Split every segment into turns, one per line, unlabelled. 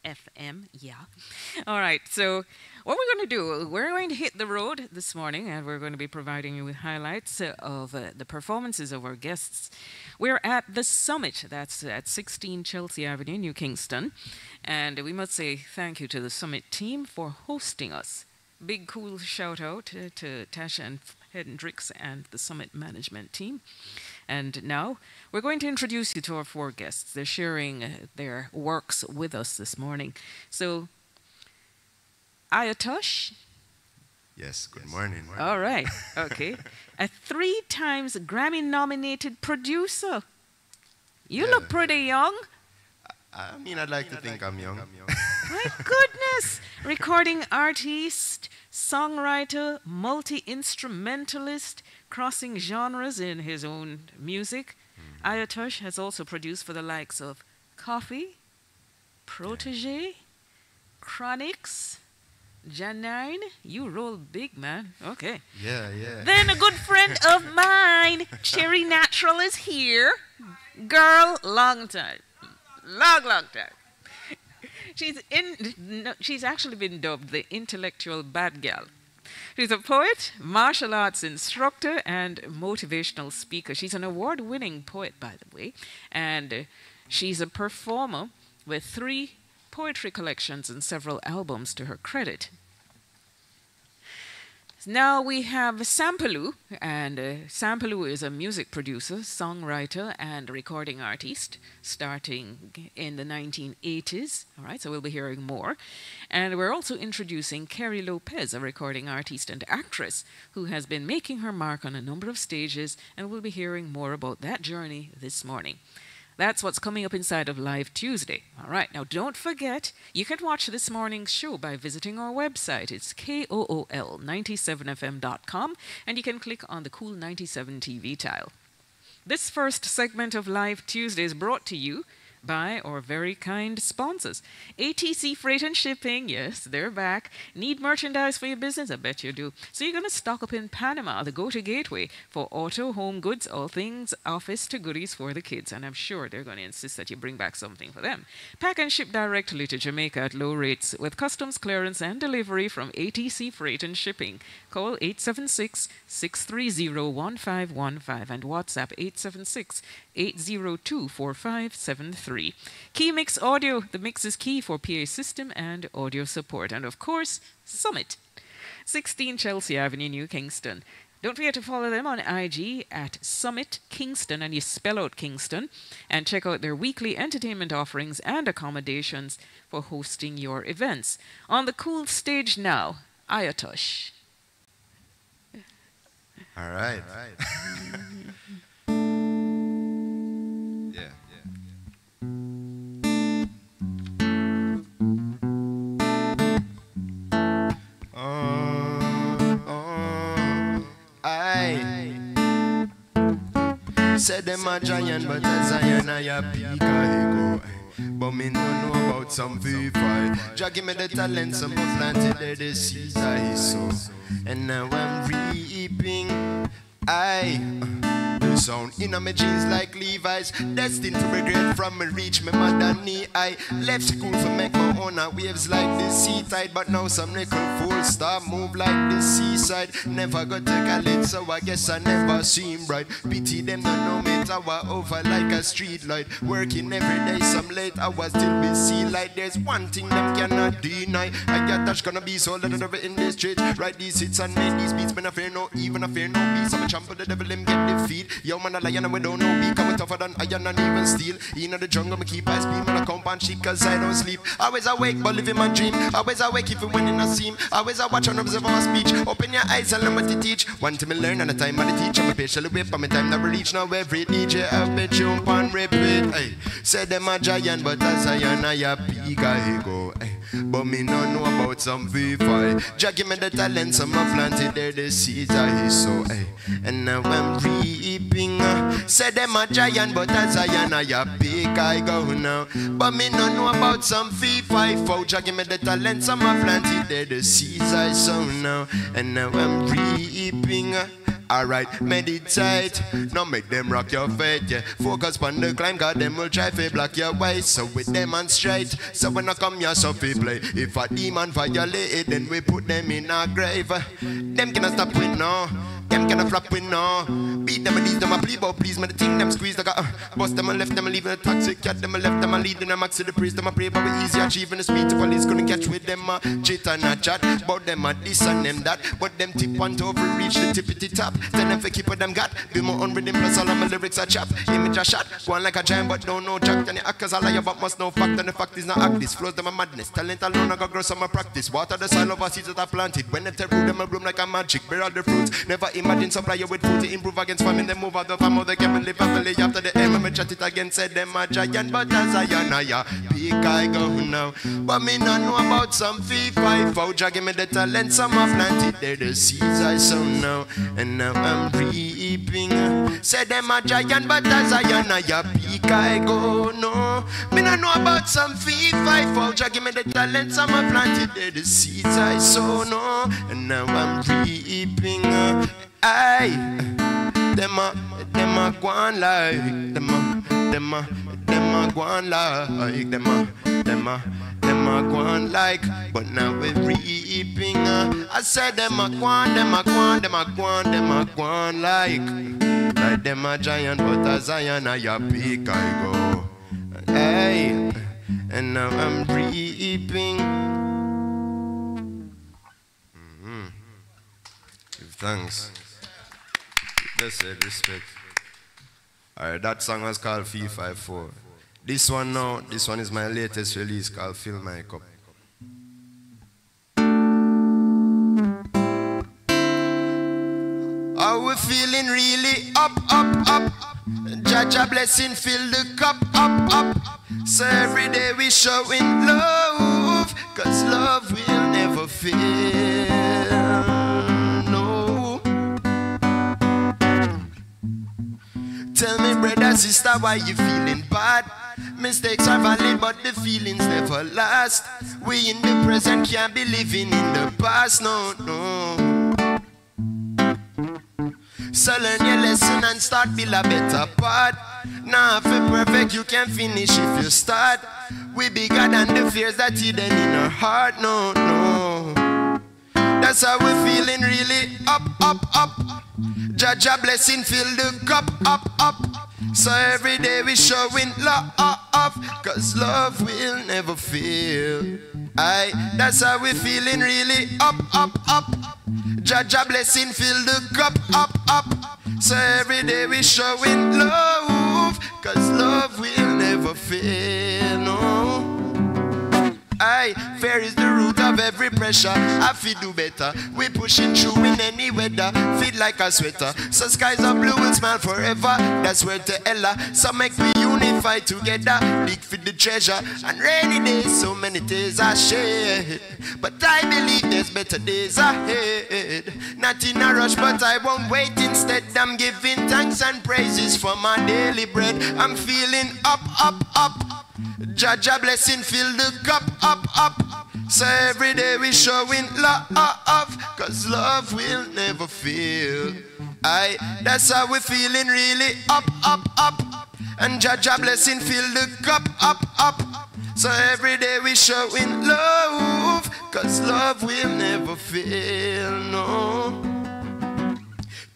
FM, yeah. All right, so what we're going to do, we're going to hit the road this morning and we're going to be providing you with highlights of the performances of our guests. We're at the Summit, that's at 16 Chelsea Avenue, New Kingston, and we must say thank you to the Summit team for hosting us. Big cool shout out to Tasha and Hendricks and the Summit management team. And now we're going to introduce you to our four guests. They're sharing their works with us this morning. So, Iotosh.
Yes, good morning.
All right, okay. A 3 times Grammy-nominated producer. You look pretty young.
I mean, I'd like to think I'm young.
My goodness. Recording artist, songwriter, multi-instrumentalist, crossing genres in his own music. Iotosh has also produced for the likes of Coffee, Protege, Chronics, Janine. You roll big, man. Okay.
Yeah.
Then a good friend of mine, Cherry Natural, is here. Girl, long time. Long time. She's actually been dubbed the intellectual bad gal. She's a poet, martial arts instructor, and motivational speaker. She's an award-winning poet, by the way, and she's a performer with 3 poetry collections and several albums to her credit. Now we have Sampalue, and Sampalue is a music producer, songwriter, and recording artist, starting in the 1980s. All right, so we'll be hearing more. And we're also introducing Kerry Lopez, a recording artist and actress who has been making her mark on a number of stages, and we'll be hearing more about that journey this morning. That's what's coming up inside of Live Tuesday. All right, now don't forget, you can watch this morning's show by visiting our website. It's kool97fm.com, and you can click on the Kool97 TV tile. This first segment of Live Tuesday is brought to you by our very kind sponsors. ATC Freight and Shipping, yes, they're back. Need merchandise for your business? I bet you do. So you're going to stock up in Panama, the go-to gateway for auto, home goods, all things office to goodies for the kids. And I'm sure they're going to insist that you bring back something for them. Pack and ship directly to Jamaica at low rates with customs clearance and delivery from ATC Freight and Shipping. Call 876-630-1515 and WhatsApp 876-802-4573. Keymix Audio, the mix is key for PA system and audio support. And of course, Summit, 16 Chelsea Avenue, New Kingston. Don't forget to follow them on IG at Summit Kingston, and you spell out Kingston, and check out their weekly entertainment offerings and accommodations for hosting your events. On the cool stage now, Iotosh.
All right. Yeah. Said them a giant, but a Zion I a peak I go. But me no know about some V5. Jah give me the talent, some of planted there the seeds I sow. And now I'm reaping. The sound in my jeans like Levi's, destined to be great from me reach me mother knee. I left school for make my own waves like the sea tide, but now some nickel full stop move like the seaside. Never got to college, so I guess I never seem right. Pity them don't know me tower over like a street light. Working every day, some late hours till we see light. There's one thing them cannot deny. Iotosh gonna be so little of it in this street. Write these hits and make these beats, man I fear no even I fear no beats. I'm a champ of the devil, him get defeat. Yo man a lion and we don't know me, coming tougher than iron and even steel. In the jungle me keep eyes beam and I compound shit cause I don't sleep. Always awake but living my dream. Always awake even when in a seam. Always I watch and observe my speech. Open your eyes and learn what to teach. One time I learn and a time I teach. I'm a patiently whip and my time never reach. Now every DJ have been jump and repeat. Hey, say them a giant but as I am I a peak I go. Hey, but me no know about some V5. Jah give me the talent, some I planted there the seeds I sow. Hey, and now I'm reaping. Say them a giant but as I am I a peak I go now. But me no know about some V5. Jah give me the talent, some I planted there the seeds I sow now. And now I'm reaping. Alright, meditate, now make them rock your faith, yeah. Focus on the climb, God them will try to block your way. So we demonstrate, so when I come here, so we play. If a demon violate, then we put them in a grave. Them cannot stop with no, them cannot flop with no. Beat them and leave them a plea, but please, man, the thing them squeeze, like bust them and left them and leaving a toxic cat, them and left them and leading them max to the priest, them a pray, but we easy achieving the speed. The police couldn't catch with them, cheat and a chat, but them a this and them that, but them tip on to reach the tippity top. Tell them for keep what them got. Be more on rhythm plus all of my lyrics are chap. Image a shot. Go on like a giant but don't know jack. Then the actors are liar but must know fact. And the fact is not act. This flows them a madness. Talent alone I got grow some practice. Water the soil of our seeds that are planted. When they root them a bloom like a magic. Bear all the fruits. Never imagine supply you with food to improve against famine. They move out the farm. They can live happily after the end. Me chat it again. Said them a giant but as I am I big I go now. But me not know about some V5. Jah give me the talent. Some are planted. They're the seeds I sow now. And now I'm reaping. Say them a giant but as I am I peak I go no. Me no know about some V5. Jah give me the talent. Some are planted. They're the seeds I sow no. And now I'm reaping. Them a go on like them a go on like them a go on like, but now we're reaping. I said them a go on like them a giant, but as Zion I a peak I go. Hey, and now I'm reaping. Give thanks. That's it, respect. Alright, that song was called V54. This one is my latest release called Fill My Cup. Are we feeling really up? Jah blessing fill the cup up. So every day we showing love, cause love will never fail. No. Tell me brother, sister, why you feeling bad? Mistakes are valid, but the feelings never last. We in the present can't be living in the past, no, no. So learn your lesson and start build a better part. Now if you're perfect, you can finish if you start. We bigger than the fears that hidden in our heart, no, no. That's how we're feeling, really up, up, up. Jaja blessing, fill the cup, up, up. So every day we showing love, cause love will never fail. Aye, that's how we feeling, really up, up, up. Jaja blessing, fill the cup, up, up. So every day we showing love, cause love will never fail, no. Aye, fear is the root of every pressure. I feel do better. We pushing through in any weather. Feel like a sweater. So skies are blue will smile forever. That's where to Ella. So make we unify together. Dig for the treasure. And rainy days, so many days I share. But I believe there's better days ahead. Not in a rush, but I won't wait. Instead, I'm giving thanks and praises for my daily bread. I'm feeling up, up, up. Jaja blessing, fill the cup, up, up. So every day we showing love, cause love will never fail. Aye, that's how we're feeling, really up, up, up. And Jaja blessing, fill the cup, up, up. So every day we showing love, cause love will never fail, no.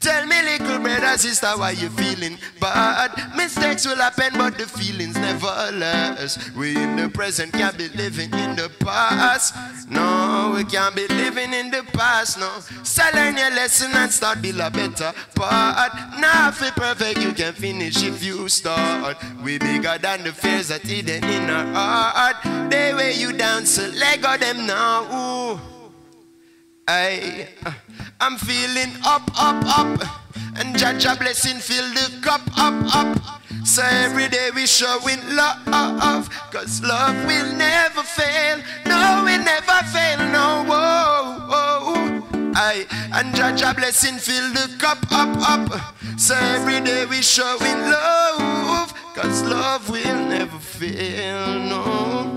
Tell me, little brother, sister, why you feeling bad? Mistakes will happen, but the feelings never last. We in the present can't be living in the past. No, we can't be living in the past, no. So learn your lesson and start build a better part. Now if you're perfect, you can finish if you start. We bigger than the fears that hidden in our heart. They weigh you down, so let go them now. Ooh. I'm feeling up, up, up. And Jaja blessing fill the cup, up, up. So every day we showing love, cause love will never fail. No, it never fail, no, whoa, whoa. And Jaja blessing fill the cup, up, up. So every day we showing love, cause love will never fail, no.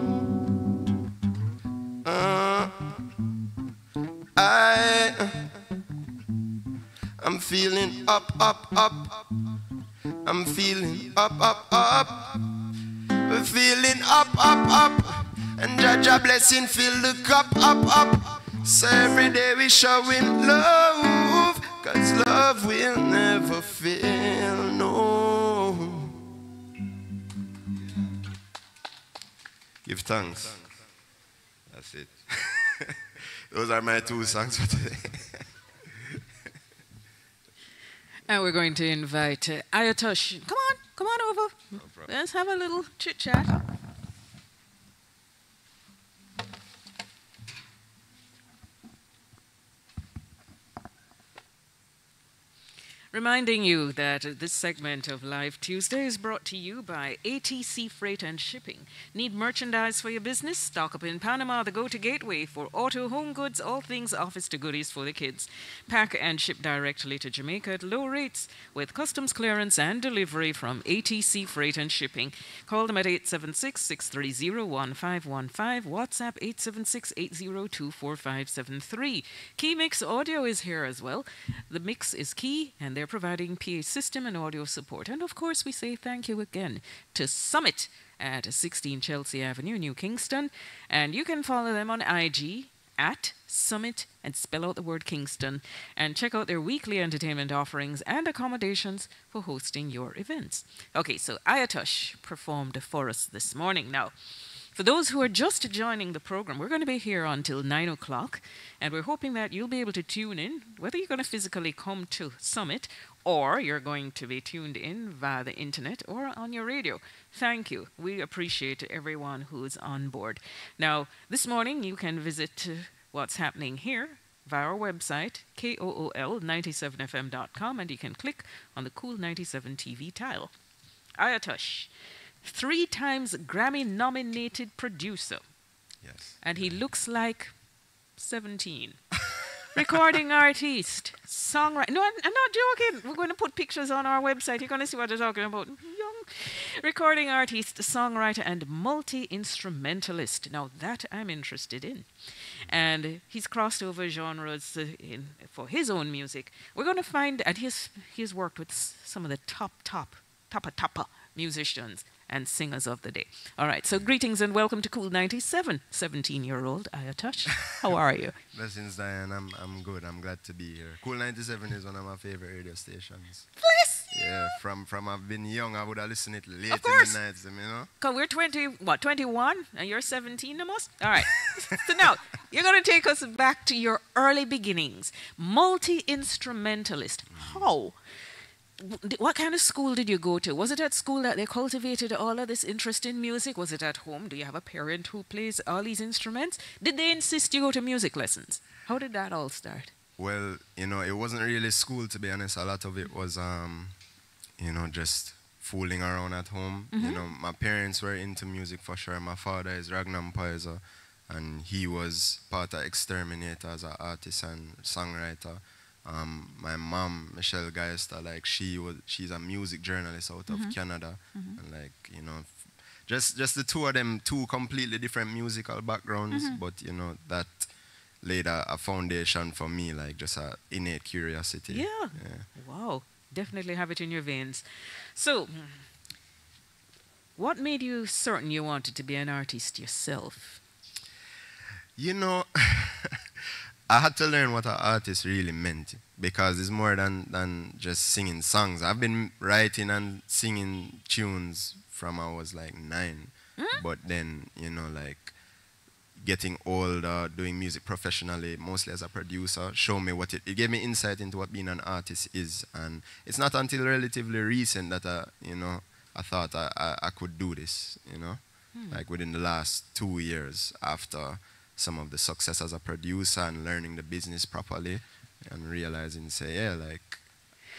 I'm feeling up, up, up. I'm feeling up, up, up. We're feeling up, up, up. And Jaja blessing fill the cup, up, up. So every day we showing love, cause love will never fail, no. Give thanks. That's it. Those are my 2 songs for today.
And we're going to invite Iotosh. Come on over.
No problem.
Let's have a little chit chat. Reminding you that this segment of Live Tuesday is brought to you by ATC Freight and Shipping. Need merchandise for your business? Stock up in Panama, the go-to gateway for auto, home goods, all things office to goodies for the kids. Pack and ship directly to Jamaica at low rates with customs clearance and delivery from ATC Freight and Shipping. Call them at 876-630-1515. WhatsApp 876-802-4573. Keymix Audio is here as well. The mix is key, and they're providing PA system and audio support. And of course, we say thank you again to Summit at 16 Chelsea Avenue, New Kingston. And you can follow them on IG at Summit and spell out the word Kingston. And check out their weekly entertainment offerings and accommodations for hosting your events. Okay, so Iotosh performed for us this morning. Now, for those who are just joining the program, we're going to be here until 9 o'clock, and we're hoping that you'll be able to tune in, whether you're going to physically come to Summit or you're going to be tuned in via the internet or on your radio. Thank you. We appreciate everyone who's on board. Now, this morning you can visit what's happening here via our website, kool97fm.com, and you can click on the Kool97 TV tile. Iotosh, 3 times Grammy-nominated producer.
Yes.
And he looks like 17. Recording artist, songwriter. No, I'm not joking. We're going to put pictures on our website. You're going to see what they're talking about. Young recording artist, songwriter, and multi-instrumentalist. Now that I'm interested in. And he's crossed over genres for his own music. We're going to find, and he's worked with some of the top musicians and singers of the day. All right, so greetings and welcome to Kool97, 17-year-old Iotosh. How are you?
Blessings, Diane. I'm good. I'm glad to be here. Kool97 is one of my favorite radio stations.
Bless you!
Yeah, from I've been young, I would have listened it late
Of course.
in the nights, you know?
Because we're 21? And you're 17 almost? All right. So now, you're going to take us back to your early beginnings. Multi-instrumentalist. How? What kind of school did you go to? Was it at school that they cultivated all of this interest in music? Was it at home? Do you have a parent who plays all these instruments? Did they insist you go to music lessons? How did that all start?
Well, it wasn't really school, to be honest. A lot of it was, just fooling around at home. My parents were into music for sure. My father is Ragnar Poiser, and he was part of Exterminator as an artist and songwriter. My mom, Michelle Geister, she's a music journalist out of Canada, and just the two of them, two completely different musical backgrounds, but that laid a foundation for me, like just a innate curiosity.
Yeah. Wow, definitely have it in your veins. So, what made you certain you wanted to be an artist yourself?
I had to learn what an artist really meant, because it's more than just singing songs. I've been writing and singing tunes from I was like 9. But then, getting older, doing music professionally, mostly as a producer, showed me what it gave me insight into what being an artist is. And it's not until relatively recent that I thought I could do this, like within the last 2 years after some of the success as a producer and learning the business properly and realizing,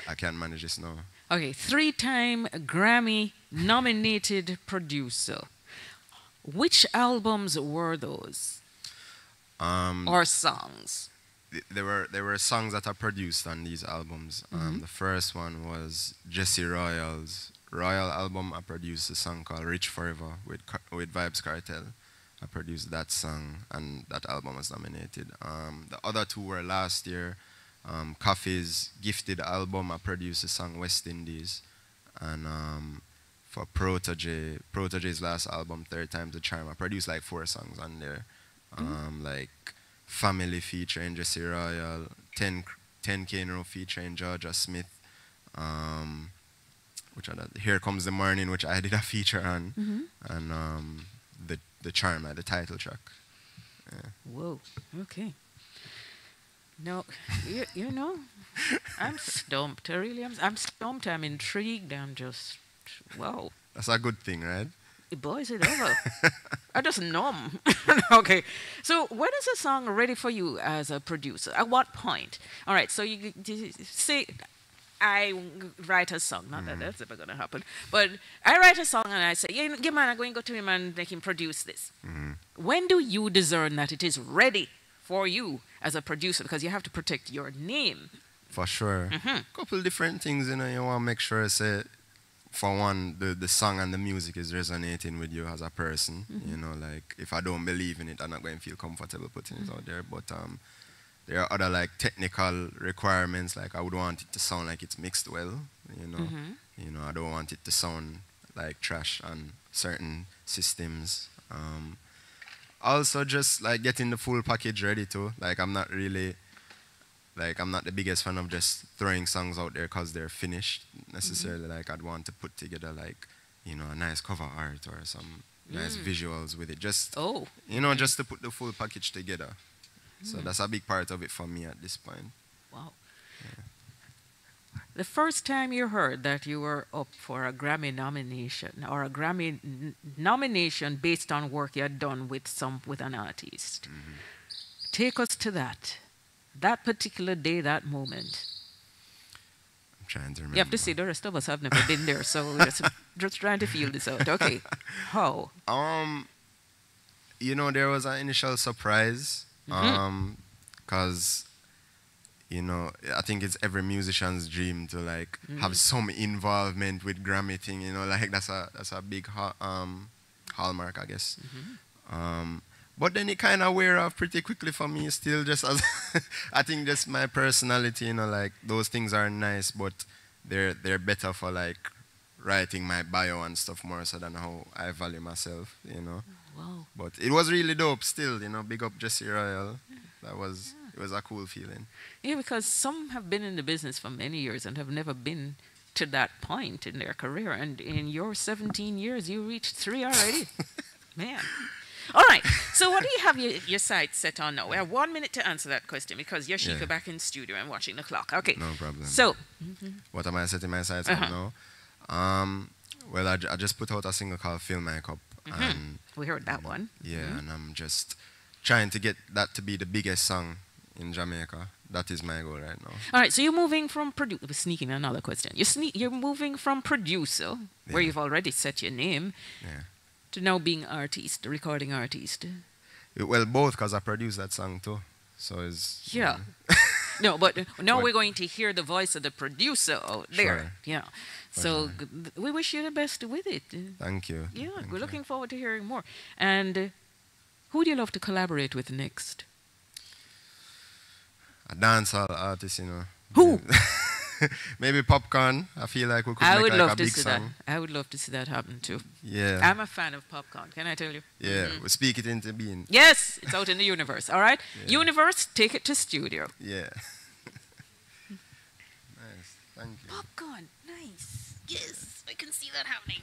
I can manage this now.
Okay, 3-time Grammy nominated producer. Which albums were those? Or songs?
There were songs that I produced on these albums. The first one was Jesse Royal's Royal album. I produced a song called Rich Forever with Vibes Cartel. I produced that song, and that album was nominated. The other two were last year. Coffee's Gifted album, I produced the song West Indies. And for Protoge's last album, Third Time's a Charm, I produced like 4 songs on there. Like Family featuring Jesse Royal, 10K in a Row featuring Georgia Smith. Which are Here Comes the Morning, which I did a feature on. And the Charm, the title track. Yeah.
Whoa, okay. No, I'm stumped. I'm stumped. I'm intrigued. I'm just, wow.
That's a good thing, right?
Boy, is it ever. I just numb. Okay, so when is a song ready for you as a producer? At what point? All right, so you say, I write a song. Not that that's ever going to happen. But I write a song and I say, yeah, man, I'm going to go to him and make him produce this. When do you discern that it is ready for you as a producer? Because you have to protect your name.
For sure. Couple different things, you want to make sure, say, for one, the song and the music is resonating with you as a person. Like, if I don't believe in it, I'm not going to feel comfortable putting it out there. But there are other like technical requirements, like I would want it to sound like it's mixed well, I don't want it to sound like trash on certain systems. Also just like getting the full package ready too. Like I'm not the biggest fan of just throwing songs out there because they're finished necessarily. Like I'd want to put together like, a nice cover art or some nice visuals with it. Just, just to put the full package together. So that's a big part of it for me at this point.
Wow.
Yeah.
The first time you heard that you were up for a Grammy nomination or a Grammy nomination based on work you had done with an artist, take us to that particular day, that moment.
I'm trying to remember.
You have to see the rest of us have never been there, so we're just trying to feel this out. Okay. How?
There was an initial surprise. Because you know, I think it's every musician's dream to like have some involvement with Grammy thing, you know, like that's a big hallmark, I guess. But then it kind of wear off pretty quickly for me still, just as I think just my personality, you know, like those things are nice, but they're better for like writing my bio and stuff more so than how I value myself, you know.
Wow.
But it was really dope still, you know, big up Jesse Royal. It was a cool feeling.
Yeah, because some have been in the business for many years and have never been to that point in their career. And in your 17 years, you reached 3 already. Man. All right. So what do you have your sights set on now? We have 1 minute to answer that question because Yoshika back in studio and watching the clock. Okay.
No problem.
So.
What am I setting my sights on now? Well, I just put out a single called Fill My Cup. And
we heard that one.
yeah, and I'm just trying to get that to be the biggest song in Jamaica. That is my goal right now.
All right, so you're moving from we're sneaking another question. You're moving from producer, where you've already set your name, to now being artist, recording artist.
Well, both, because I produced that song too. So it's...
Yeah. No, but now we're going to hear the voice of the producer out there.
Sure.
Yeah. So we wish you the best with it.
Thank you.
Yeah,
Thank
we're
you.
looking forward to hearing more. And who do you love to collaborate with next?
A dancehall artist, you know.
Who?
Maybe Popcorn. I feel like we could
I
make
would
like
love
a
to
big
see
song.
that. I would love to see that happen too.
Yeah.
I'm a fan of Popcorn. Can I tell you?
Yeah. We speak it into being.
Yes, it's out in the universe. All right.
Yeah.
Universe, take it to studio.
Yeah. Nice. Thank you.
Popcorn, nice. Yes, I can see that happening.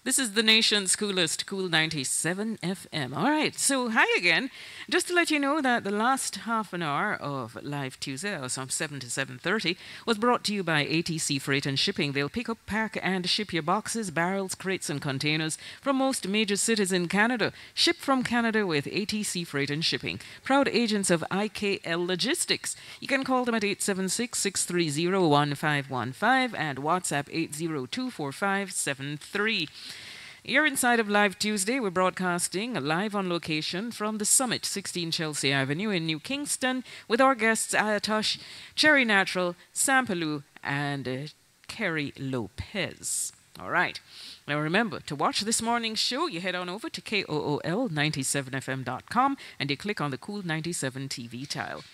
This is the nation's coolest, Kool97 FM. All right, so hi again. Just to let you know that the last half an hour of Live Tuesday, that was from 7 to 7:30, was brought to you by ATC Freight and Shipping. They'll pick up, pack, and ship your boxes, barrels, crates, and containers from most major cities in Canada. Ship from Canada with ATC Freight and Shipping. Proud agents of IKL Logistics. You can call them at 876-630-1515 and WhatsApp 802-4573. You're inside of Live Tuesday. We're broadcasting live on location from the Summit, 16 Chelsea Avenue in New Kingston, with our guests Iotosh, Cherry Natural, Sampalue, and Kerry Lopez. All right. Now remember, to watch this morning's show, you head on over to KOOL97fm.com and you click on the Kool97 TV tile.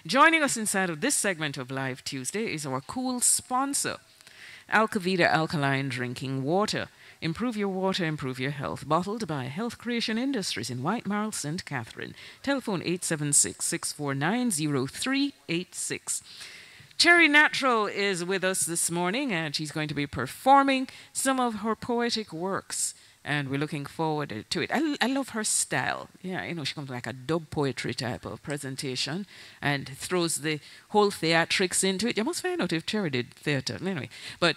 Joining us inside of this segment of Live Tuesday is our cool sponsor, Alkavida Alkaline Drinking Water. Improve your water, improve your health. Bottled by Health Creation Industries in White Marl, St. Catherine. Telephone 876-649-0386. Cherry Natural is with us this morning, and she's going to be performing some of her poetic works. And we're looking forward to it. I love her style. Yeah, you know, she comes like a dub poetry type of presentation and throws the whole theatrics into it. You must find out if Cherry did theater. Anyway, but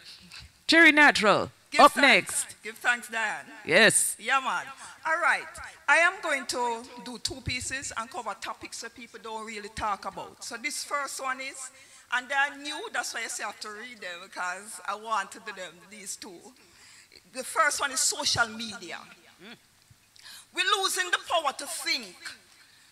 Cherry Natural, up next.
Give thanks, Dianne.
Yes.
Yeah, man. All right. I am going to do two pieces and cover topics that people don't really talk about. So this first one is, and they're new, that's why I say I have to read them because I want to do them, these two. The first one is social media. We're losing the power to think.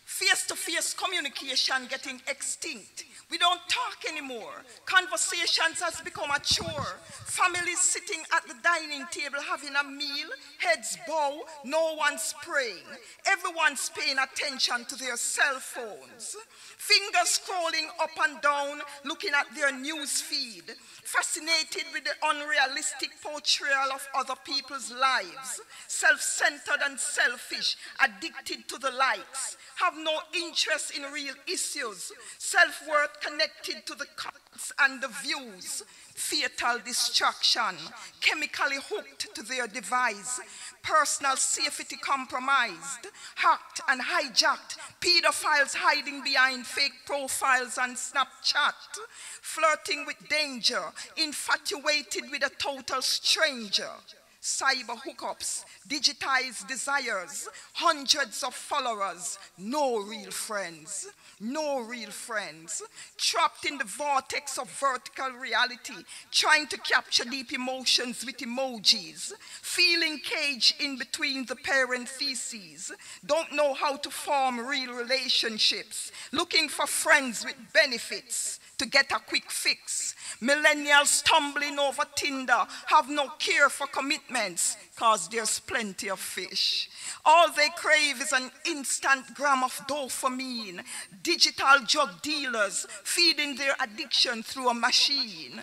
Face-to-face communication getting extinct. We don't talk anymore. Conversations has become a chore. Families sitting at the dining table having a meal, heads bow, no one's praying. Everyone's paying attention to their cell phones. Fingers scrolling up and down, looking at their news feed. Fascinated with the unrealistic portrayal of other people's lives. Self-centered and selfish, addicted to the likes. Have no interest in real issues. Self-worth connected to the cuts and the views. Fatal distraction, chemically hooked to their device. Personal safety compromised, hacked and hijacked. Pedophiles hiding behind fake profiles on Snapchat. Flirting with danger, infatuated with a total stranger. Cyber hookups, digitized desires, hundreds of followers, no real friends, no real friends. Trapped in the vortex of vertical reality, trying to capture deep emotions with emojis, feeling caged in between the parentheses, don't know how to form real relationships, looking for friends with benefits to get a quick fix. Millennials stumbling over Tinder, have no care for commitments, cause there's plenty of fish. All they crave is an instant gram of dopamine. Digital drug dealers feeding their addiction through a machine,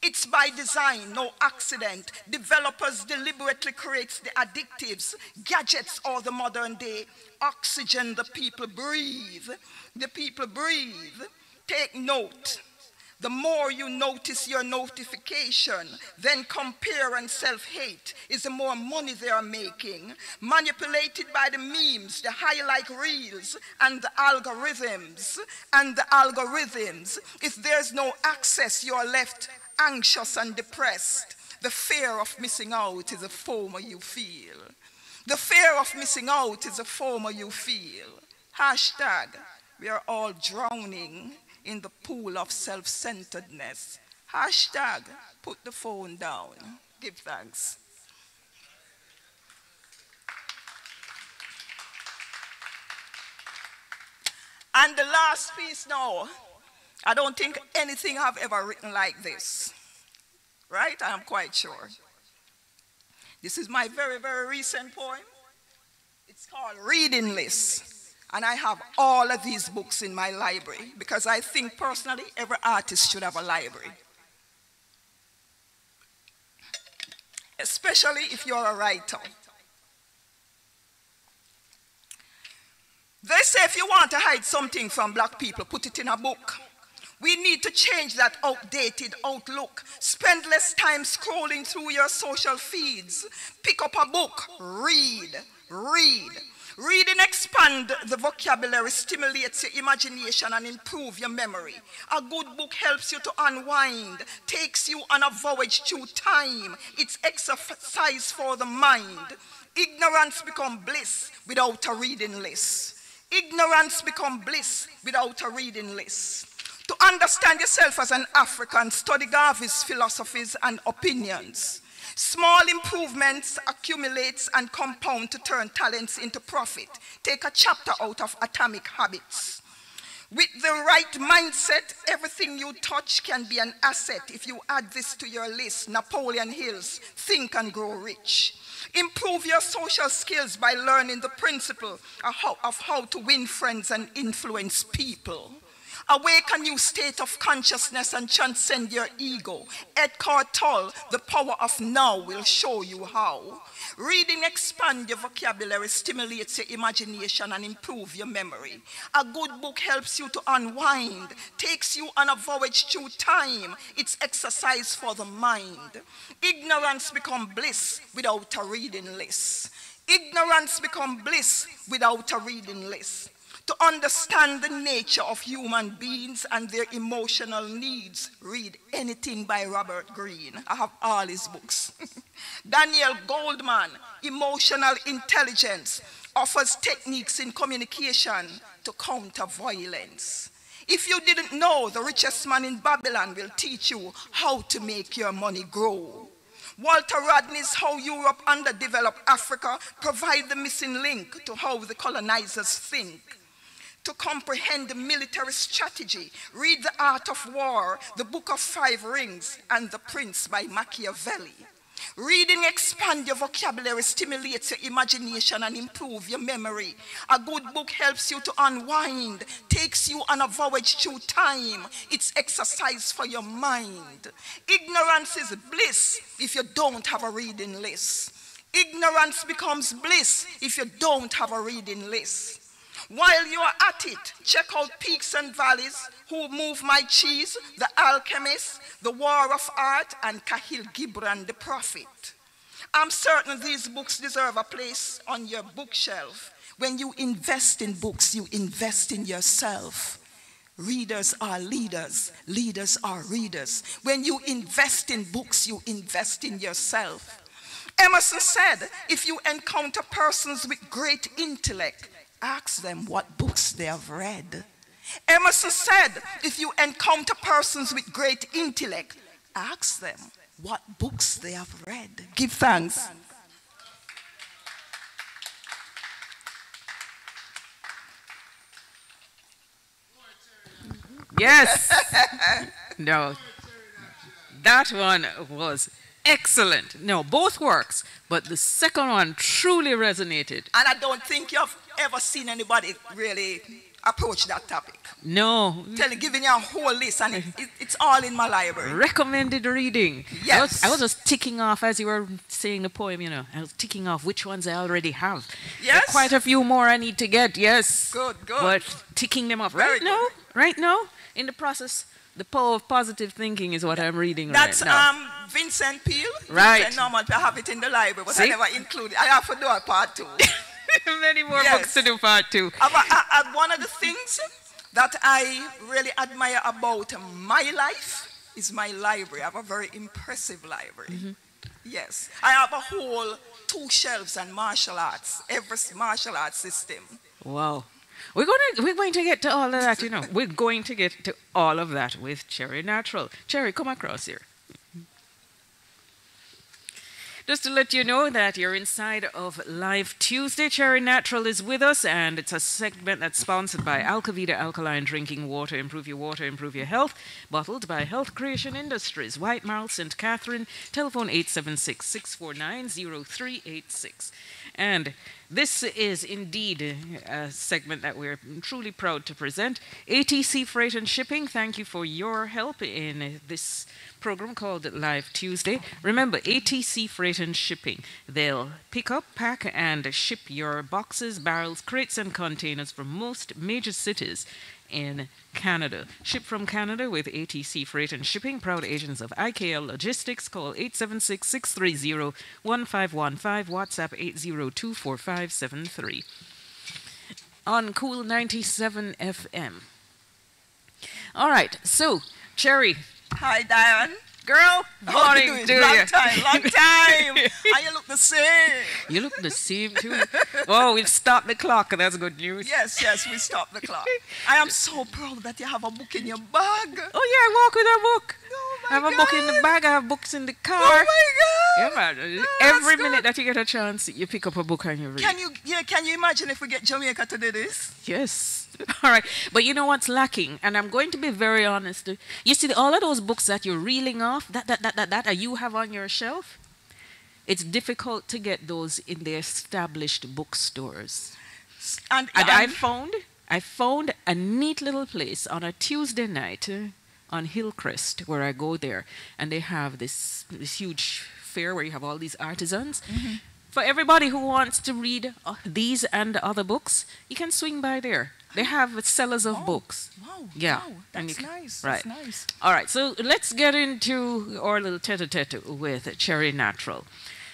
It's by design, no accident. Developers deliberately create the addictives, gadgets or the modern day oxygen the people breathe. The people breathe. Take note. The more you notice your notification, then compare and self-hate, is the more money they are making. Manipulated by the memes, the highlight reels, and the algorithms. If there's no access, you are left anxious and depressed. The fear of missing out is a FOMO you feel. The fear of missing out is a FOMO you feel. Hashtag, we are all drowning in the pool of self-centeredness. Hashtag, put the phone down. Give thanks. And the last piece now, I don't think anything I've ever written like this. Right? I am quite sure. This is my very, very recent poem. It's called Reading List. And I have all of these books in my library because I think personally every artist should have a library. Especially if you're a writer. They say if you want to hide something from black people, put it in a book. We need to change that outdated outlook. Spend less time scrolling through your social feeds. Pick up a book, read, read. Reading expands the vocabulary, stimulates your imagination and improves your memory. A good book helps you to unwind, takes you on a voyage through time. It's exercise for the mind. Ignorance becomes bliss without a reading list. Ignorance becomes bliss without a reading list. To understand yourself as an African, study Garvey's philosophies and opinions. Small improvements accumulate and compound to turn talents into profit. Take a chapter out of Atomic Habits. With the right mindset, everything you touch can be an asset. If you add this to your list, Napoleon Hill's Think and Grow Rich. Improve your social skills by learning the principle of how to win friends and influence people. Awaken new state of consciousness and transcend your ego. Eckhart Tolle, The Power of Now, will show you how. Reading expands your vocabulary, stimulates your imagination, and improves your memory. A good book helps you to unwind, takes you on a voyage through time. It's exercise for the mind. Ignorance becomes bliss without a reading list. Ignorance becomes bliss without a reading list. To understand the nature of human beings and their emotional needs, read anything by Robert Greene. I have all his books. Daniel Goldman, Emotional Intelligence, offers techniques in communication to counter violence. If you didn't know, the richest man in Babylon will teach you how to make your money grow. Walter Rodney's How Europe Underdeveloped Africa provide the missing link to how the colonizers think. To comprehend the military strategy, read The Art of War, The Book of Five Rings, and The Prince by Machiavelli. Reading expands your vocabulary, stimulates your imagination, and improves your memory. A good book helps you to unwind, takes you on a voyage through time. It's exercise for your mind. Ignorance is bliss if you don't have a reading list. Ignorance becomes bliss if you don't have a reading list. While you are at it, check out Peaks and Valleys, Who Move My Cheese, The Alchemist, The War of Art, and Kahil Gibran, The Prophet. I'm certain these books deserve a place on your bookshelf. When you invest in books, you invest in yourself. Readers are leaders, leaders are readers. When you invest in books, you invest in yourself. Emerson said, if you encounter persons with great intellect, ask them what books they have read. Emerson said, if you encounter persons with great intellect, ask them what books they have read. Give thanks.
Yes. No. That one was excellent. No, both works, but the second one truly resonated.
And I don't think you've ever seen anybody really approach that topic.
No.
Giving you a whole list, and it's all in my library.
Recommended reading.
Yes.
I was just ticking off as you were saying the poem, you know. I was ticking off which ones I already have.
Yes.
There are quite a few more I need to get, yes.
Good.
But ticking them off.
Very good.
Right now, in the process, The Power of Positive Thinking is what I'm reading
That's,
right now.
Vincent Peale.
Right.
Vincent Norman, I have it in the library, but
See?
I never included it. I have to do a part 2.
Many more
Yes.
books to do part 2.
One of the things that I really admire about my life is my library. I have a very impressive library. Mm-hmm. Yes. I have a whole 2 shelves on martial arts, every martial arts system.
Wow. We're going to get to all of that, you know. We're going to get to all of that with Cherry Natural. Cherry, come across here. Just to let you know that you're inside of Live Tuesday. Cherry Natural is with us, and it's a segment that's sponsored by Alkavida Alkaline Drinking Water, improve your health, bottled by Health Creation Industries, White Marl, St. Catherine, telephone 876-649-0386. And this is indeed a segment that we're truly proud to present. ATC Freight and Shipping, thank you for your help in this program called Live Tuesday. Remember, ATC Freight and Shipping. They'll pick up, pack, and ship your boxes, barrels, crates, and containers from most major cities in Canada. Ship from Canada with ATC Freight and Shipping. Proud agents of IKL Logistics. Call 876-630-1515. WhatsApp 802-4573. On Kool97 FM. All right, so, Cherry.
Hi, Dianne.
Girl, morning to you.
Long time. And you look the same.
You look the same too. Oh, we've stopped the clock. That's good news.
Yes, we stopped the clock. I am so proud that you have a book in your bag.
Oh yeah, I walk with a book.
Oh
I have
my
a book in the
God.
bag. I have books in the car.
Oh my God.
Yeah, man.
Oh,
Every
that's
minute
good.
that you get a chance, you pick up a book and you read.
Can you imagine if we get Jamaica to do this?
Yes. All right. But you know what's lacking? And I'm going to be very honest. You see, all of those books that you're reeling off, that you have on your shelf, it's difficult to get those in the established bookstores. And I found a neat little place on a Tuesday night on Hillcrest where I go there. And they have this huge fair where you have all these artisans. Mm-hmm. For everybody who wants to read these and other books, you can swing by there. They have sellers of books.
Wow.
Yeah.
Wow, that's nice.
Right.
That's nice.
All right. So let's get into our little tete-a-tete with Cherry Natural.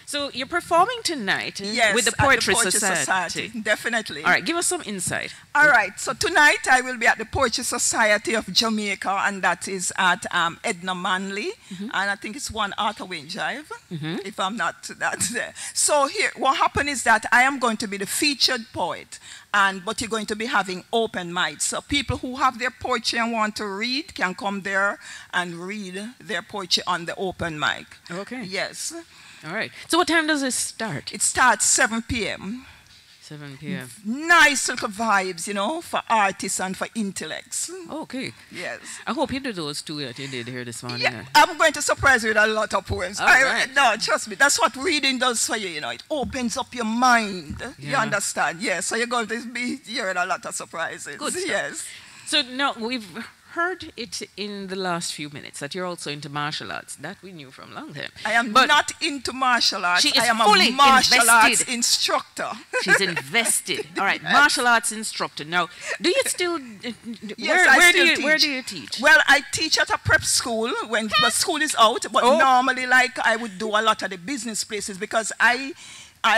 So you're performing tonight with the Poetry Society.
Definitely.
All right. Give us some insight.
All right. So tonight I will be at the Poetry Society of Jamaica, and that is at Edna Manley, and I think it's 1 Arthurway Drive, if I'm not there. So here, what happened is that I am going to be the featured poet, but you're going to be having open mics. So people who have their poetry and want to read can come there and read their poetry on the open mic.
Okay.
Yes.
All right. So what time does it start?
It starts 7 p.m.
7 p.m.
Nice little vibes, for artists and for intellects.
Okay.
Yes.
I hope you do those two that you did here this morning.
Yeah, I'm going to surprise you with a lot of poems.
All right.
No, trust me. That's what reading does for you, It opens up your mind.
Yeah.
You understand? Yes. So you're going to be hearing a lot of surprises.
Good stuff.
Yes.
So now we've heard it in the last few minutes that you're also into martial arts. That we knew from long time.
I am not into martial arts.
She is
I am
fully
a martial arts
invested.
instructor.
She's invested. All right, martial arts instructor. Now, do you still?
Yes,
Where do you teach?
Well, I teach at a prep school when the school is out, but normally, I would do a lot of the business places because I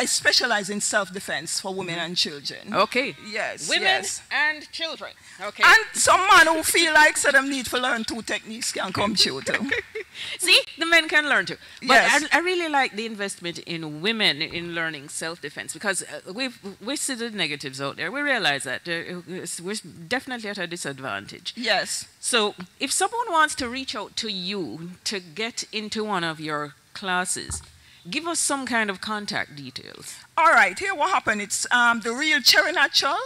specialize in self-defense for women and children.
Okay.
Yes.
Women and children. Okay.
And some man who feel like them need to learn 2 techniques can come through too.
See, the men can learn too. But
Yes.
I really like the investment in women in learning self-defense because we see the negatives out there. We realize that we're definitely at a disadvantage.
Yes.
So if someone wants to reach out to you to get into one of your classes, give us some kind of contact details.
All right, here what happened. It's the real Cherry Natural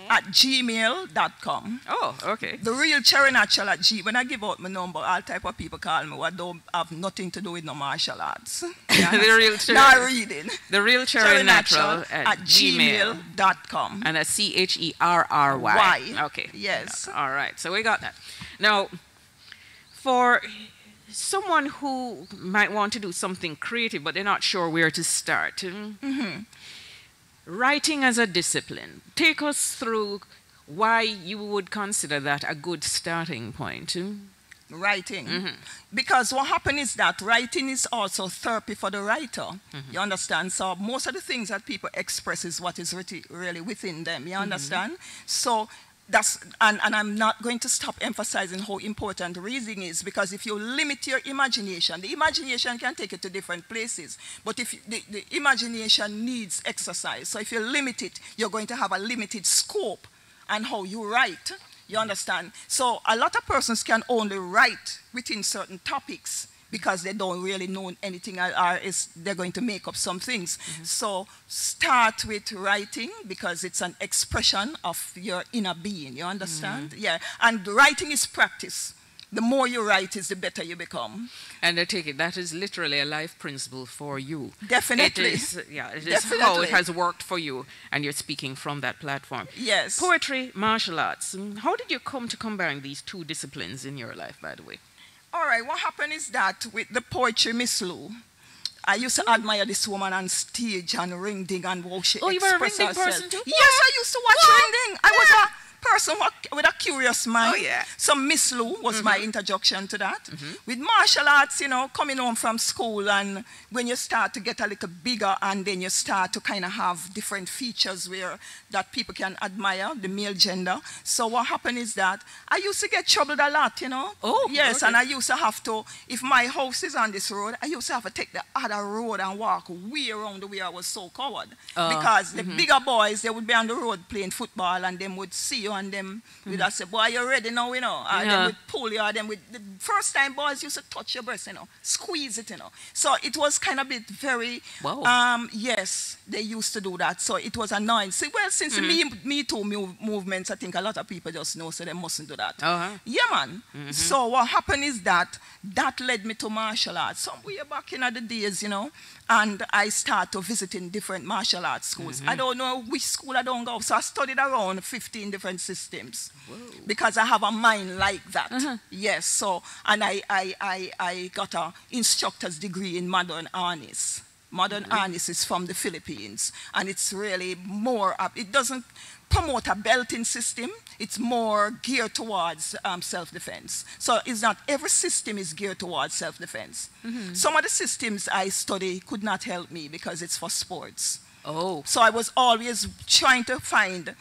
at gmail.com.
Oh, okay.
The real Cherry Natural at When I give out my number, all type of people call me who don't have nothing to do with no martial arts.
The real Cherry.
Not reading.
The real Cherry Natural at
gmail.com.
And that's CHERRY.
Y.
Okay.
Yes.
All right. So we got that. Now, for someone who might want to do something creative, but they're not sure where to start. Writing as a discipline. Take us through why you would consider that a good starting point.
Writing. Because what happens is that writing is also therapy for the writer. You understand? So most of the things that people express is what is really within them. You understand? So that's, and I'm not going to stop emphasizing how important reading is, because if you limit your imagination, the imagination can take you to different places, but if the imagination needs exercise. So if you limit it, you're going to have a limited scope on how you write. You understand? So a lot of persons can only write within certain topics because they don't really know anything, or they're going to make up some things. So start with writing because it's an expression of your inner being. You understand? Yeah. And writing is practice. The more you write is the better you become.
And I take it that is literally a life principle for you.
Definitely.
It is, it is how it has worked for you, and you're speaking from that platform.
Yes.
Poetry, martial arts. How did you come to combine these two disciplines in your life, by the way?
All right, what happened is that with the poetry, Miss Lou, I used to admire this woman on stage and ring ding and how she
Oh, you were a ring
expressed
ding
herself.
person too?
Yes, I used to watch ring ding. I was person with a curious mind.
Oh, yeah.
So Miss Lou was my introduction to that. With martial arts, you know, coming home from school, and when you start to get a little bigger, and then you start to kind of have different features where that people can admire, the male gender. So what happened is that I used to get troubled a lot, you know.
Oh,
yes,
okay.
and I used to have to, if my house is on this road, I used to have to take the other road and walk way around the way I was so coward. Because the bigger boys, they would be on the road playing football, and them would see you, and them would say, boy, you're ready now, you know. And they would pull you, and then with the first time boys used to touch your breast, you know, squeeze it, you know. So it was kind of bit very, yes, they used to do that. So it was annoying. See, well, since the Me Too movements, I think a lot of people just know, so they mustn't do that. Yeah, man. So what happened is that led me to martial arts. Some way back in the days, you know, and I started visiting different martial arts schools. I don't know which school I don't go, so I studied around 15 different systems. Whoa. Because I have a mind like that. Yes, so, and I got an instructor's degree in modern harness. Modern harness is from the Philippines, and it's really more up. It doesn't promote a belting system. It's more geared towards self-defense. So it's not every system is geared towards self-defense. Some of the systems I study could not help me because it's for sports. Oh. So I was always trying to find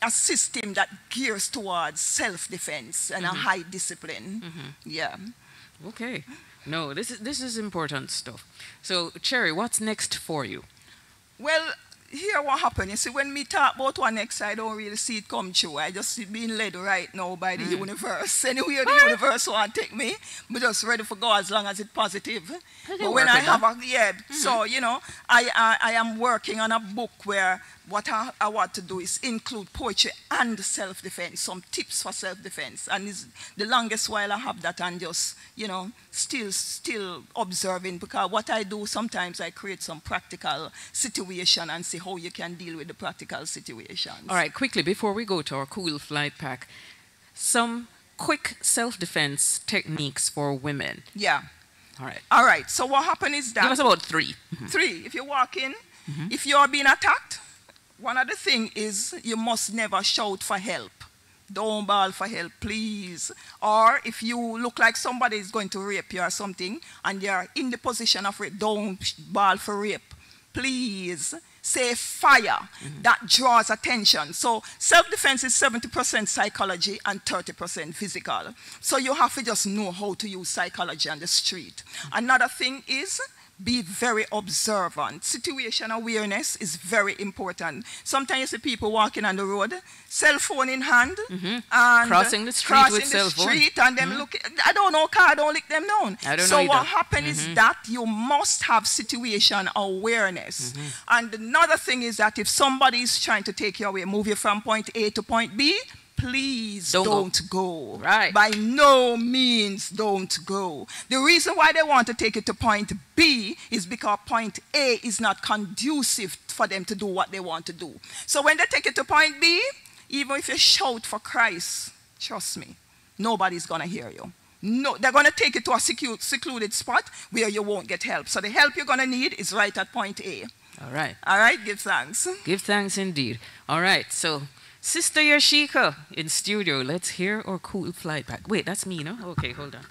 a system that gears towards self-defense and a high discipline. Yeah.
Okay. No, this is important stuff. So, Cherry, what's next for you?
Well, here what happened. You see, when me talk about what next, I don't really see it come true. I just see being led right now by the universe. Anywhere the universe want to take me, I'm just ready for God as long as it's positive. But when I have a, so, you know, I am working on a book where what I want to do is include poetry and self-defense, some tips for self-defense. And it's the longest while I have that, and just, you know, still observing, because what I do, sometimes I create some practical situation and see how you can deal with the practical situations.
All right, quickly, before we go to our cool flight pack, some quick self-defense techniques for women.
Yeah.
All right.
All right, so what happened is that...
Give us about 3.
3. If you walk in, if you're being attacked, one of the things is you must never shout for help. Don't bawl for help, please. Or if you look like somebody is going to rape you or something, and you're in the position of rape, don't bawl for rape. Please say fire. That draws attention. So self-defense is 70% psychology and 30% physical. So you have to just know how to use psychology on the street. Another thing is, be very observant. Situation awareness is very important. Sometimes you see people walking on the road, cell phone in hand, and
crossing the street with cell phone.
And them look, I don't know, car don't lick them down.
I don't know
so
either.
what happens is that you must have situation awareness. And another thing is that if somebody is trying to take you away, move you from point A to point B, please don't go.
Right.
By no means don't go. The reason why they want to take it to point B is because point A is not conducive for them to do what they want to do. So when they take it to point B, even if you shout for Christ, trust me, nobody's going to hear you. No, they're going to take it to a secluded spot where you won't get help. So the help you're going to need is right at point A.
All right.
All right, give thanks.
Give thanks indeed. All right, so Sister Yashika in studio. Let's hear our cool flight back. Wait, that's me, no? Okay, hold on.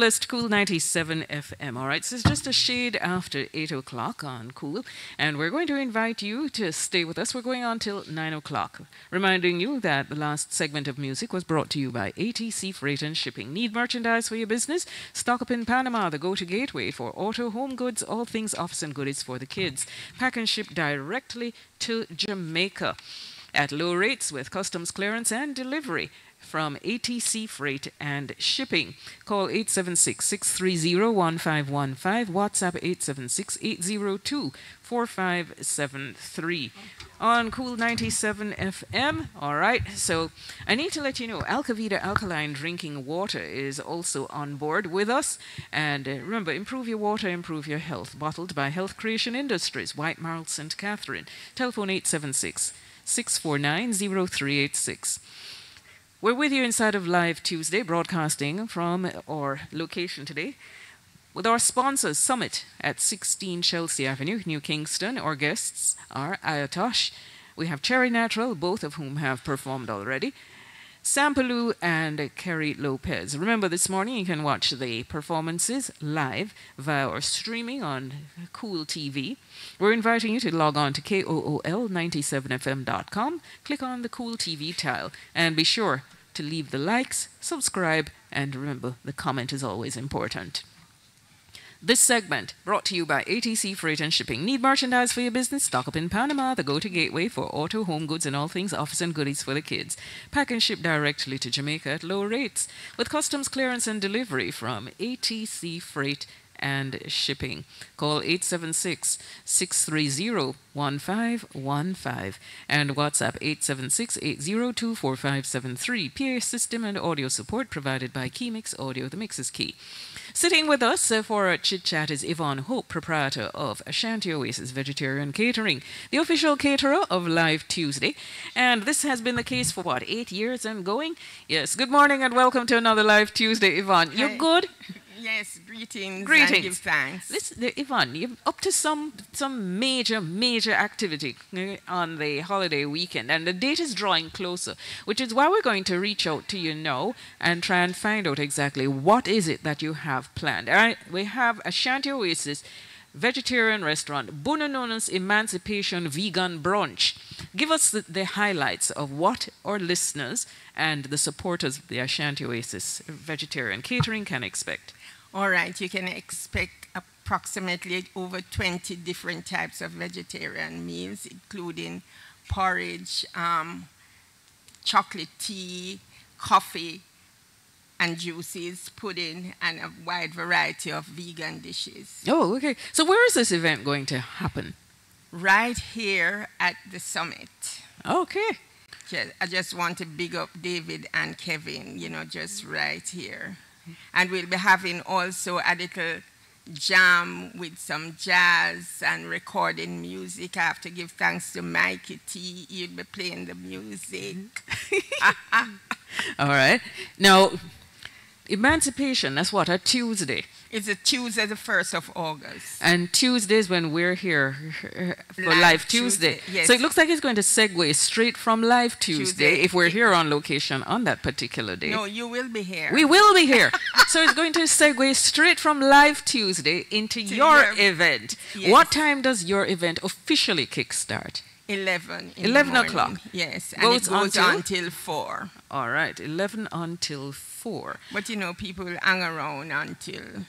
coolest Kool 97 FM. All right, so it's just a shade after 8 o'clock on Kool, and we're going to invite you to stay with us. We're going on till 9 o'clock. Reminding you that the last segment of music was brought to you by ATC Freight and Shipping. Need merchandise for your business? Stock up in Panama, the go-to gateway for auto, home goods, all things office and goodies for the kids. Pack and ship directly to Jamaica at low rates with customs clearance and delivery from ATC Freight and Shipping. Call 876-630-1515, WhatsApp 876-802-4573. On Kool 97 FM. All right, so I need to let you know Alkavida Alkaline drinking water is also on board with us. And remember, improve your water, improve your health. Bottled by Health Creation Industries, White Marl, St. Catherine. Telephone 876-649-0386. We're with you inside of Live Tuesday, broadcasting from our location today with our sponsors, Summit at 16 Chelsea Avenue, New Kingston. Our guests are Iotosh. We have Cherry Natural, both of whom have performed already. Sampalue and Kerry Lopez. Remember, this morning you can watch the performances live via our streaming on Kool TV. We're inviting you to log on to KOOL97fm.com. Click on the Kool TV tile and be sure to leave the likes, subscribe, and remember, the comment is always important. This segment brought to you by ATC Freight and Shipping. Need merchandise for your business? Stock up in Panama, the go-to gateway for auto, home goods, and all things office and goodies for the kids. Pack and ship directly to Jamaica at low rates with customs clearance and delivery from ATC Freight and Shipping. Call 876-630-1515 and WhatsApp 876-802-4573. PA system and audio support provided by Keymix Audio. The mix is key. Sitting with us for a chit-chat is Yvonne Hope, proprietor of Ashanti Oasis Vegetarian Catering, the official caterer of Live Tuesday. And this has been the case for, 8 years and going? Yes. Good morning and welcome to another Live Tuesday, Yvonne. You're good?
Yes, greetings.
Greetings.
And give thanks.
Listen, Yvonne, you're up to some major activity on the holiday weekend, and the date is drawing closer, which is why we're going to reach out to you now and try and find out exactly what is it that you have planned. All right, we have Ashanti Oasis Vegetarian Restaurant, Bunonono's Emancipation Vegan Brunch. Give us the highlights of what our listeners and the supporters of the Ashanti Oasis Vegetarian Catering can expect.
All right, you can expect approximately over 20 different types of vegetarian meals, including porridge, chocolate tea, coffee, and juices, pudding, and a wide variety of vegan dishes.
Oh, okay. So where is this event going to happen?
Right here at the summit.
Okay.
I just want to big up David and Kevin, just right here. And we'll be having also a little jam with some jazz and recording music. I have to give thanks to Mikey T. He'll be playing the music.
All right. Now, Emancipation, that's what, a Tuesday?
It's a Tuesday, the 1st of August.
And Tuesdays when we're here for Live Tuesday.
Yes.
So it looks like it's going to segue straight from Live Tuesday if we're here on location on that particular day.
No, you will be here.
We will be here. So it's going to segue straight from Live Tuesday into your event.
Yes.
What time does your event officially kickstart?
11
o'clock.
Yes, and
Goes
it goes until 4.
All right, 11 until 4.
But people hang around until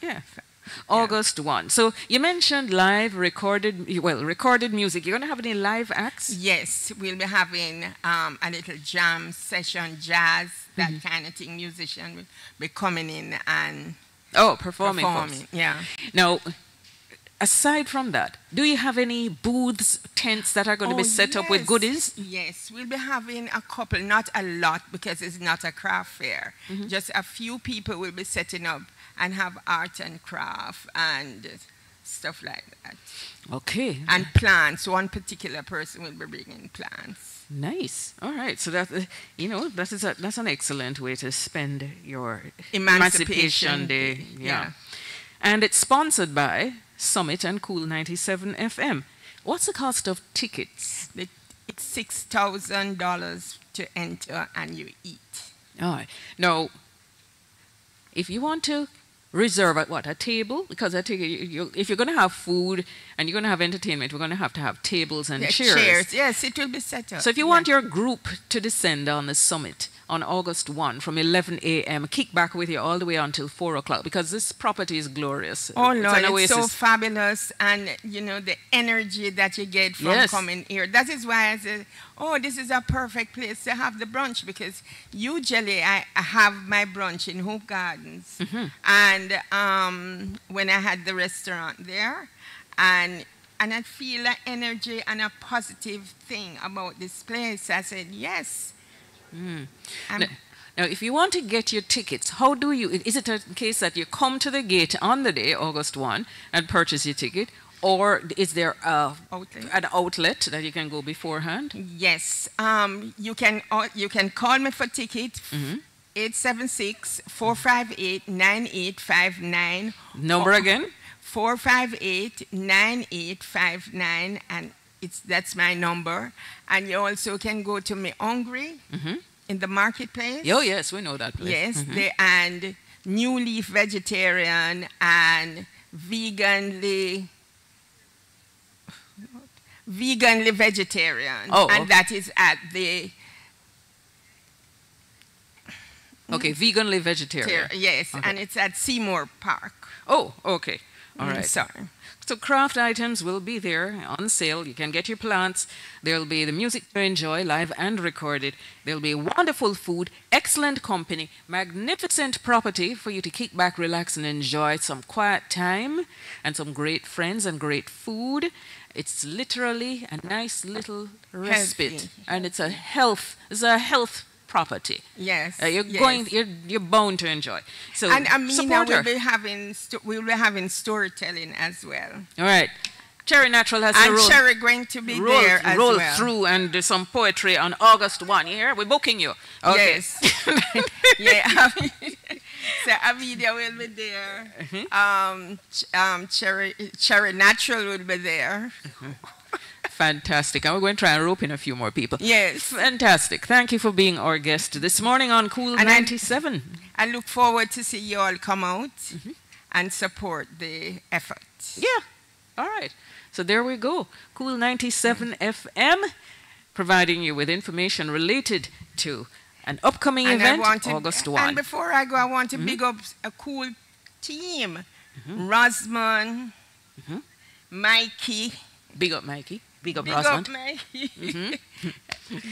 August 1. So you mentioned live recorded music. You're going to have any live acts?
Yes, we'll be having a little jam session, jazz, that kind of thing. Musician will be coming in and
performing.
Yeah.
Now, aside from that, do you have any booths, tents that are going to be set up with goodies?
Yes, we'll be having a couple, not a lot because it's not a craft fair. Just a few people will be setting up and have art and craft and stuff like that.
Okay.
And plants. One particular person will be bringing plants.
Nice. All right. So that that's an excellent way to spend your
Emancipation
Day. Yeah. And it's sponsored by Summit and Kool97fm. What's the cost of tickets?
It's $6,000 to enter and you eat.
All right. Now, if you want to reserve a table, because I take it if you're going to have food and you're going to have entertainment, we're going to have tables and chairs.
Chairs, yes, it will be set up.
So if you want your group to descend on the summit on August 1 from 11 a.m., kick back with you all the way until 4 o'clock because this property is glorious.
Oh, Lord, it's so fabulous. And, the energy that you get from coming here. That is why I said, this is a perfect place to have the brunch because usually I have my brunch in Hope Gardens. And when I had the restaurant there, and I feel an energy and a positive thing about this place. I said, yes.
Now, if you want to get your tickets, how do you? Is it a case that you come to the gate on the day, August 1, and purchase your ticket? Or is there an outlet that you can go beforehand?
Yes. You can call me for tickets. 876-458-9859.
Number again?
458-9859, and that's my number. And you also can go to Me Hungry in the marketplace.
Oh, yes, we know that place.
Yes, and New Leaf Vegetarian and Veganly Vegetarian.
Oh,
and that is at the
Okay, veganly vegetarian.
Yes,
okay.
And it's at Seymour Park.
Oh, okay. All right.
Sorry.
So craft items will be there on sale. You can get your plants. There'll be the music to enjoy, live and recorded. There'll be wonderful food, excellent company, magnificent property for you to kick back, relax, and enjoy some quiet time and some great friends and great food. It's literally a nice little respite,
Healthy.
and it's a health property.
Yes,
you're bound to enjoy. So
and Amina
support her.
we'll be having storytelling as well.
All right. Cherry Natural has to
And Cherry going to be there as
roll
well.
through and do some poetry on August 1. You hear? We're booking you. Okay.
Yes. Yeah. So Avida will be there. Cherry Natural will be there.
Fantastic. And we're going to try and rope in a few more people.
Yes.
Fantastic. Thank you for being our guest this morning on Kool97.
I look forward to see you all come out and support the effort.
Yeah. All right. So there we go. Kool97fm, providing you with information related to an upcoming event, August 1.
And before I go, I want to big up a cool team. Rosman, Mikey.
Big up, Mikey. Big up,
Big
Rosamond.
up, Mikey.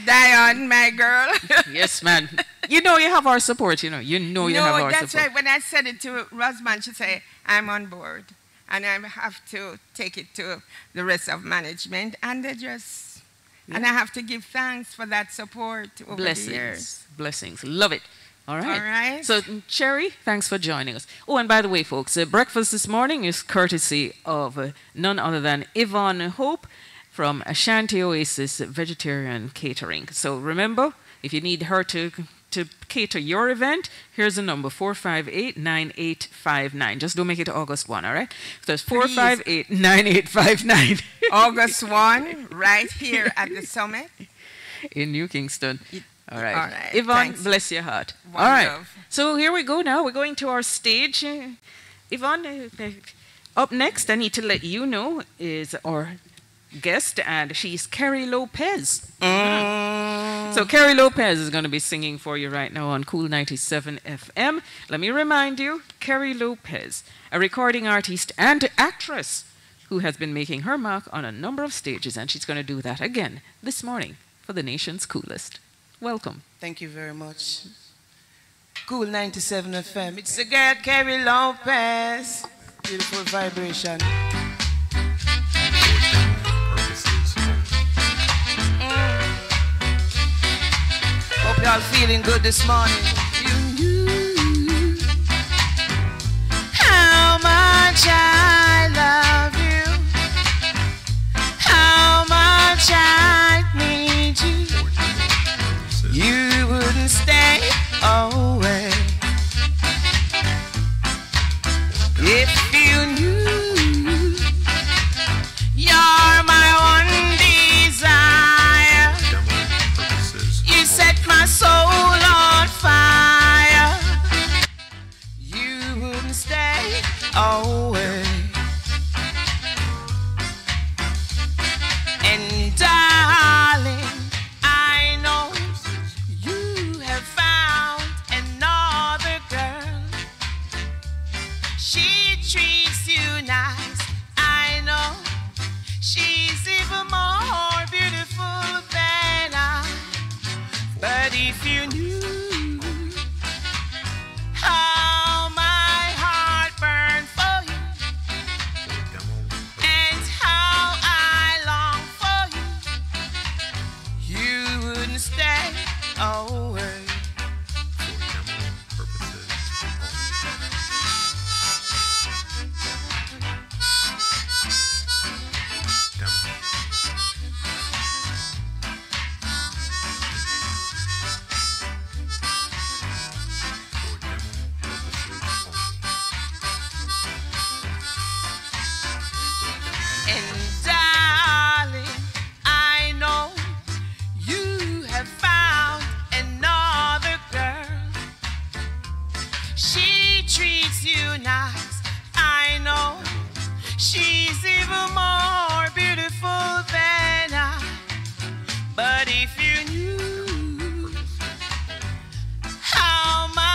Dianne, my girl.
Yes, man. You know you have our support, you know. You have our support.
No, that's right. When I said it to Rosman, she said, I'm on board. And I have to take it to the rest of management. And they just, and I have to give thanks for that support over the years.
Blessings. Love it. All right.
All right.
So, Cherry, thanks for joining us. Oh, and by the way, folks, breakfast this morning is courtesy of none other than Yvonne Hope from Ashanti Oasis Vegetarian Catering. So remember, if you need her to cater your event, here's the number, 458-9859. Just don't make it August 1, all right? So it's 458-9859.
August 1, right here at the summit.
In New Kingston. All right.
All right.
Yvonne,
Thanks.
bless your heart.
One
all right.
love.
So here we go now. We're going to our stage. Yvonne, up next, I need to let you know, is our guest, and she's Kerry Lopez. So Kerry Lopez is going to be singing for you right now on Kool97fm. Let me remind you, Kerry Lopez, a recording artist and actress who has been making her mark on a number of stages, and she's going to do that again this morning for the nation's coolest. Welcome.
Thank you very much. Kool97fm. It's the girl Kerry Lopez. Beautiful vibration. Hope y'all feeling good this morning. You knew how much I love you, how much I need you. You wouldn't stay away if you knew you're my one desire. You set my soul on fire. You wouldn't stay away. And darling, I know you have found another girl. She treats you nice. I know she's even more beautiful than I. But if you knew how my heart burned for you and how I long for you, you wouldn't stay away. And darling, I know you have found another girl. She treats you nice. I know she's even more beautiful than I. But if you knew how much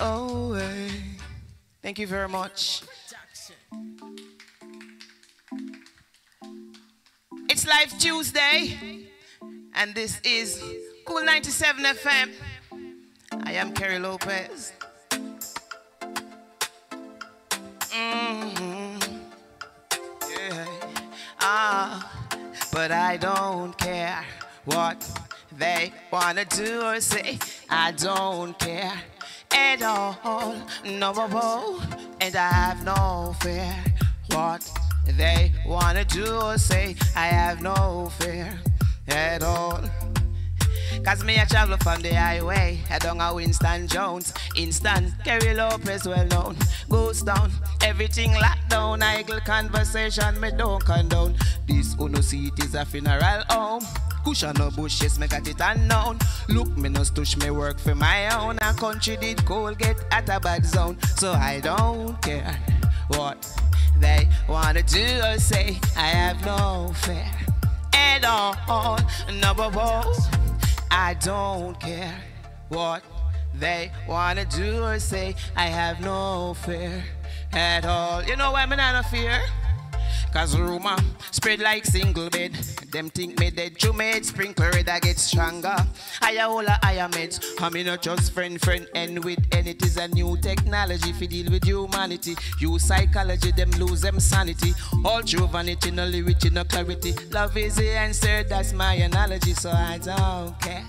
away. Thank you very much. It's Live Tuesday, and this is Kool97 FM. I am Kerry Lopez. But I don't care what they wanna do or say. I don't care at all, no, and I have no fear what they wanna do or say. I have no fear at all. Cause me a travel from the highway, I don't know Winston Jones, instant, Kerry Lopez well known, goes down, everything locked down, idle conversation me don't condone. This uno seat is a funeral home, cushion no bushes, me got it unknown. Look, me no stush, me work for my own, a country did cold get at a bad zone. So I don't care what they wanna do or say, I have no fear at all, no, I don't care what they wanna do or say. I have no fear at all. You know why me not no fear? Cause rumor spread like single bed. Them think me dead, you made sprinkler red, I get stronger. I hold a higher meds. I'm not just friend, and with and it is a new technology fi deal with humanity. Use psychology, them lose them sanity. All true vanity, no lyric, no clarity. Love is the answer, that's my analogy. So I don't care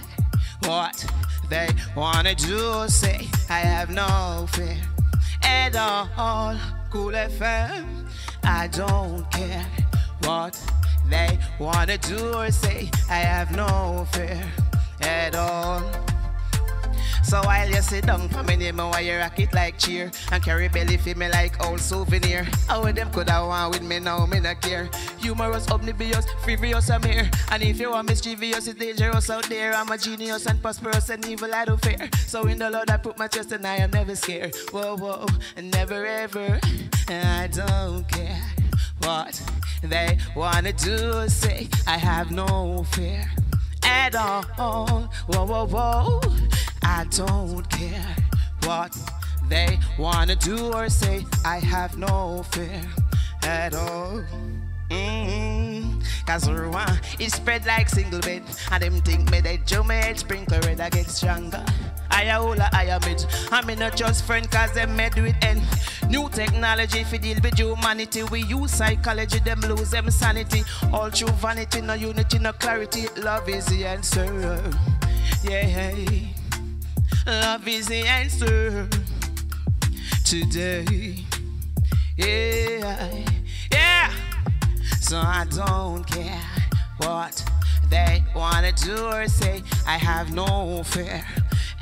what they wanna do or say. I have no fear at all. Kool FM, I don't care what they wanna do or say. I have no fear at all. So while you sit down for me name, why you rock it like cheer and carry belly for me like old souvenir. How them could have one with me now, me not care. Humorous, omnibious, frivolous, I'm here. And if you are mischievous, it's dangerous out there. I'm a genius and prosperous and evil, I don't fear. So in the Lord I put my trust and I am never scared. Whoa, never ever. I don't care what they wanna do or say. I have no fear at all. Whoa. I don't care what they wanna do or say. I have no fear at all. Cause Rwanda is spread like single bed, and them think me that you made sprinkler red, I get stronger. I hold a higher mid. I'm not just friend cause them made with end. New technology fi deal with humanity. We use psychology, them lose them sanity. All true vanity, no unity, no clarity. Love is the answer. Yeah, love is the answer today. Yeah. So I don't care what they wanna do or say. I have no fear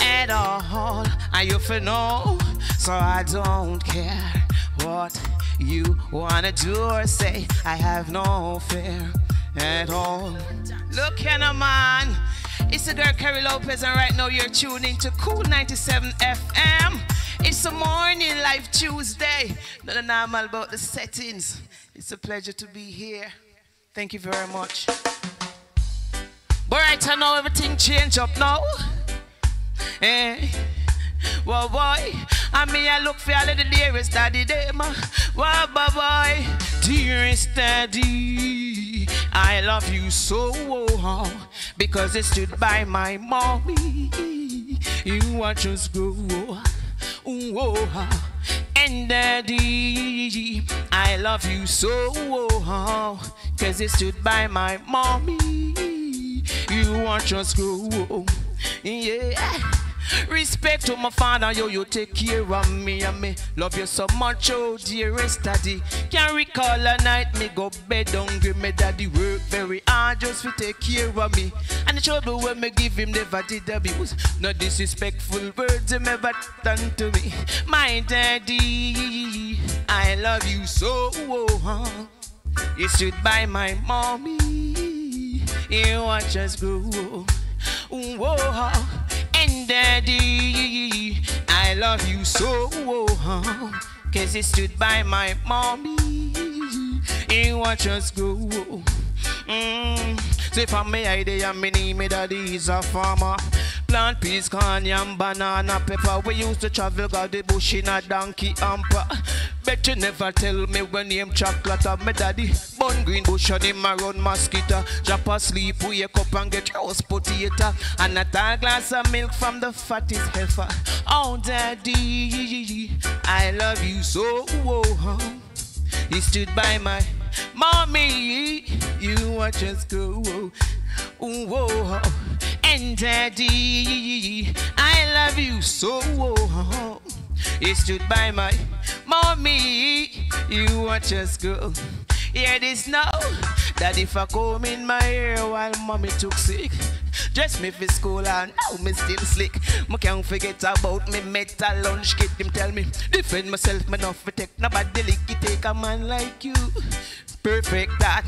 at all. And you feel no. So I don't care what you wanna do or say. I have no fear at all. Look at a man. It's the girl Kerry Lopez, and right now you're tuning to Kool97 FM. It's a morning, Live Tuesday. Not normal about the settings. It's a pleasure to be here. Thank you very much. But right now everything changed up now. Well, boy, I mean I look for all of the dearest daddy them. Well, boy, dearest daddy, I love you so because it stood by my mommy. You are just grow. And daddy, I love you so cause it stood by my mommy. You are just grow. Yeah. Respect to my father, you take care of me, and me love you so much, oh dearest daddy. Can't recall a night me go bed hungry, me daddy work very hard just to take care of me. And the trouble when me give him never did abuse. No disrespectful words him ever done to me. My daddy, I love you so. You stood by my mommy. You watch us grow. And daddy, I love you so cause he stood by my mommy. He watch us grow. So if I'm me idea, me name me daddy is a farmer. Plant peas, corn, yam, banana, pepper. We used to travel, got the bush in a donkey hamper. Bet you never tell me when name chocolate of my daddy. Bun green bush on him around mosquito. Drop asleep, wake up and get roast potato. And a tall glass of milk from the fattest heifer. Oh, daddy, I love you so. He stood by my mommy. You are just go. And daddy, I love you so. He stood by my mommy. You are just go. Hear this now, that if I comb in my hair while mommy took sick, dress me for school and now me still slick. Me can't forget about me metal lunch kit. Him tell me, defend myself, me not for take nobody lick it. Take a man like you, perfect that.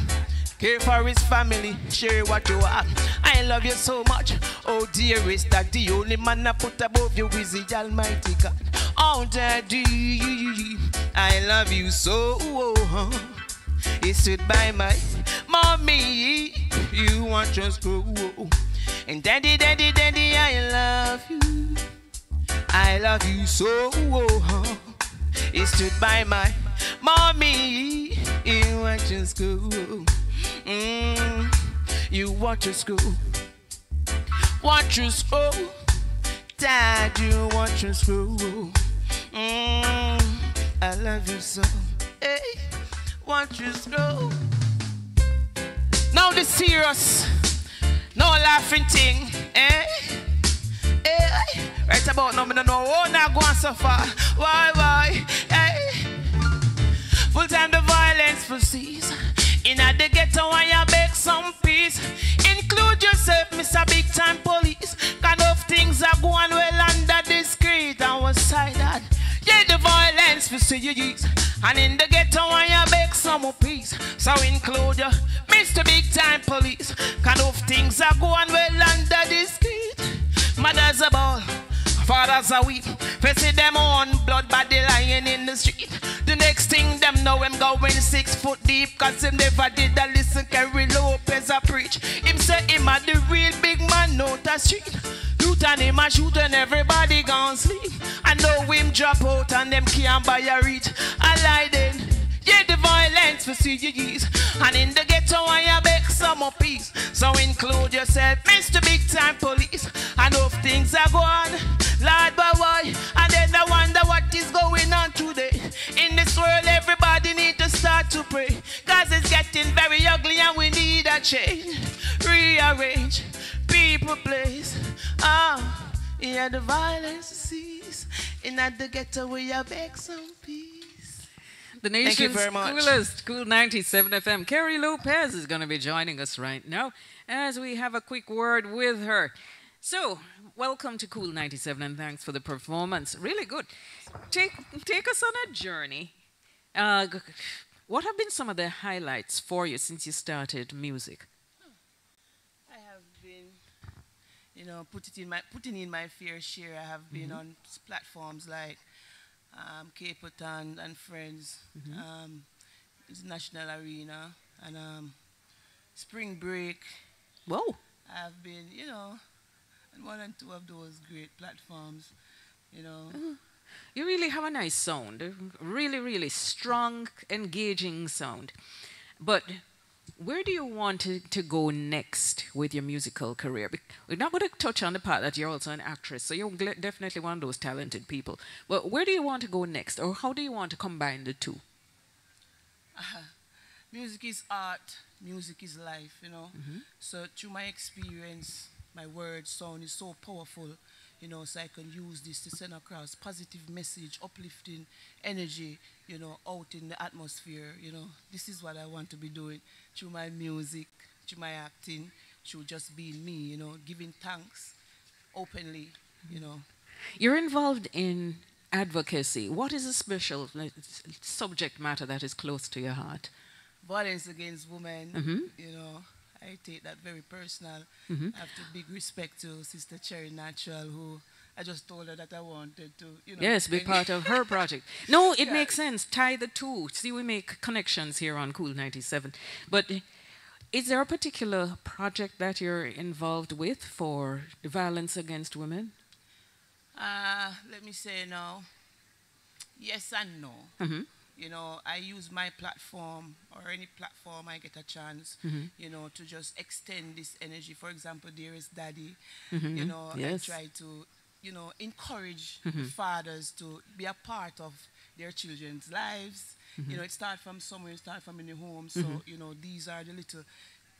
Care for his family, share what you have. I love you so much, oh dearest, that the only man I put above you is the Almighty God. Oh daddy, I love you so. He stood by my mommy. You want just go. And daddy, daddy, daddy, I love you. I love you so. He stood by my mommy. You want just go. You want just go. Want just go. Dad, you want just go. I love you so. Hey. Want you go. Now the serious, no laughing thing, eh? Eh? Right about now, I don't know how now going so far. Why, eh? Full time the violence proceeds. In the ghetto, when you beg some peace. Include yourself, Mr. Big Time Police. Kind of things are going well under discreet. I was sided. Yeah, the violence proceeds. And in the ghetto, when you beg some more peace. So include you, Mr. Big Time Police. Kind of things are going well under discreet. Mothers are ball, fathers are weep. Facing them on blood body lying in the street. The next thing them know him going 6 foot deep. Cause him never did a listen Kerry Lopez a preach. Him say him a the real big man out the street. Loot and him a shoot and everybody gone sleep. I know him drop out and them can't buy a reach. I lie then. Yeah, the violence for CGs. And in the ghetto, I you beg some more peace. So include yourself, Mr. Big Time Police. I know if things are going, Lord, but why? And then I wonder what is going on today. In this world, everybody need to start to pray. Cause it's getting very ugly and we need a change. Rearrange, people, place. Yeah, the violence cease. In the ghetto, we you beg some peace.
The nation's coolest, Cool 97 FM, Kerry Lopez is going to be joining us right now as we have a quick word with her. So, welcome to Cool 97 and thanks for the performance. Really good. Take us on a journey. What have been some of the highlights for you since you started music?
I have been, you know, putting in my fair share. I have been on platforms like Capleton and Friends, National Arena, and Spring Break.
Whoa!
I've been, you know, on one and two of those great platforms, you know.
You really have a nice sound, a really, really strong, engaging sound. But where do you want to go next with your musical career? We're not going to touch on the part that you're also an actress, so you're definitely one of those talented people. But where do you want to go next, or how do you want to combine the two?
Music is art, music is life, you know. So through my experience, my word sound is so powerful, you know, so I can use this to send across positive message, uplifting energy, you know, out in the atmosphere, you know. This is what I want to be doing through my music, through my acting, through just being me, you know, giving thanks openly, you know.
You're involved in advocacy. What is a special subject matter that is close to your heart?
Violence against women, you know. I take that very personal. I have to big respect to Sister Cherry Natural, who I just told her that I wanted to, you know.
Yes, be part of her project. No, it makes sense. Tie the two. See, we make connections here on Cool 97. But Is there a particular project that you're involved with for the violence against women?
Let me say now, yes and no.
Mm-hmm.
You know, I use my platform or any platform I get a chance, you know, to just extend this energy. For example, Dearest Daddy, you know,
Yes.
I try to, you know, encourage the fathers to be a part of their children's lives. You know, it starts from somewhere, it starts from in the home. So, you know, these are the little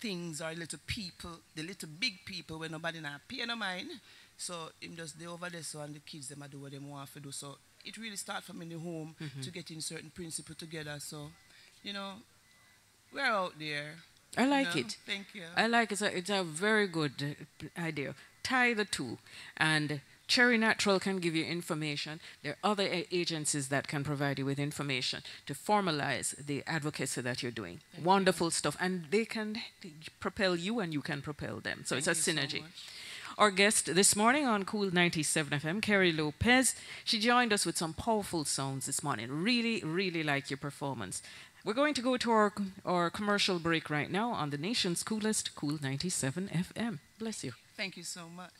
things or little people, the little big people where nobody not pay no mind. So, him just they over there so and the kids them do what they want to do. So, it really starts from in the home to getting certain principles together. So, you know, we're out there.
I like
You know?
it.
Thank you.
I like it. It's a very good idea. Tie the two. And Cherry Natural can give you information. There are other agencies that can provide you with information to formalize the advocacy that you're doing. Wonderful stuff. And they can propel you and you can propel them. So it's a synergy. Our guest this morning on Kool97fm, Kerry Lopez, she joined us with some powerful sounds this morning. Really, really like your performance. We're going to go to our commercial break right now on the nation's coolest Kool97fm. Bless you.
Thank you so much.